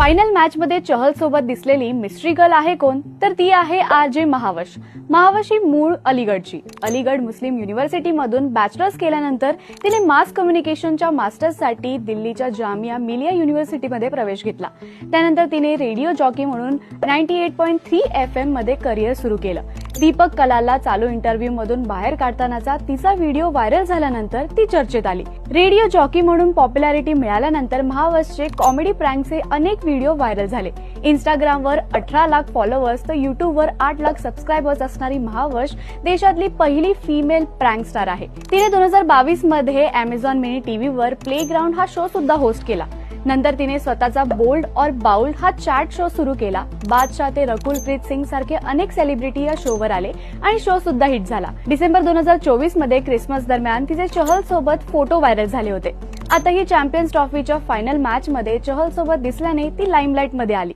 Final match मध्ये चहल सोबत दिसलेली मिस्ट्री गर्ल आहे कोण? तर ती आहे आरजे महावश. महावश ही मूळ अलीगडची. अलीगड मुस्लिम युनिव्हर्सिटी मधून बॅचलर्स केल्यानंतर तिने मास कम्युनिकेशनच्या मास्टर्ससाठी दिल्लीच्या जामिया मिलिया युनिव्हर्सिटीमध्ये प्रवेश घेतला. त्यानंतर तिने रेडिओ जॉकी म्हणून 98.3 FM मध्ये करिअर सुरू केलं. दीपक कलालला चालू इंटरव्ह्यू मधून बाहेर काढतानाचा तिचा व्हिडिओ व्हायरल झाल्यानंतर ती चर्चेत आली. रेडिओ जॉकी म्हणून पॉप्युलॅरिटी मिळाल्यानंतर महावशचे कॉमेडी प्रँकचे अनेक व्हिडिओ व्हायरल झाले. इंस्टाग्रामवर 18 लाख फॉलोअर्स तर युट्यूबवर 8 लाख सबस्क्रायबर्स असणारी महावश देशातली पहिली फिमेल प्रँक स्टार आहे. तिने 2022 मध्ये अमेझॉन मिनी टीव्हीवर प्लेग्राऊंड हा शो सुद्धा होस्ट केला. नंतर तिने स्वतःचा बोल्ड और बाउल्ड हा चॅट शो सुरू केला. बादशाह ते रकुलप्रीत सिंग सारखे अनेक सेलिब्रिटी या शोवर आले आणि शो सुद्धा हिट झाला. डिसेंबर 2024 मध्ये क्रिसमस दरम्यान तिचे चहल सोबत फोटो व्हायरल झाले होते. आता ही चॅम्पियन्स ट्रॉफीच्या फायनल मॅच मध्ये चहल सोबत दिसल्याने ती लाईमलाईट मध्ये आली.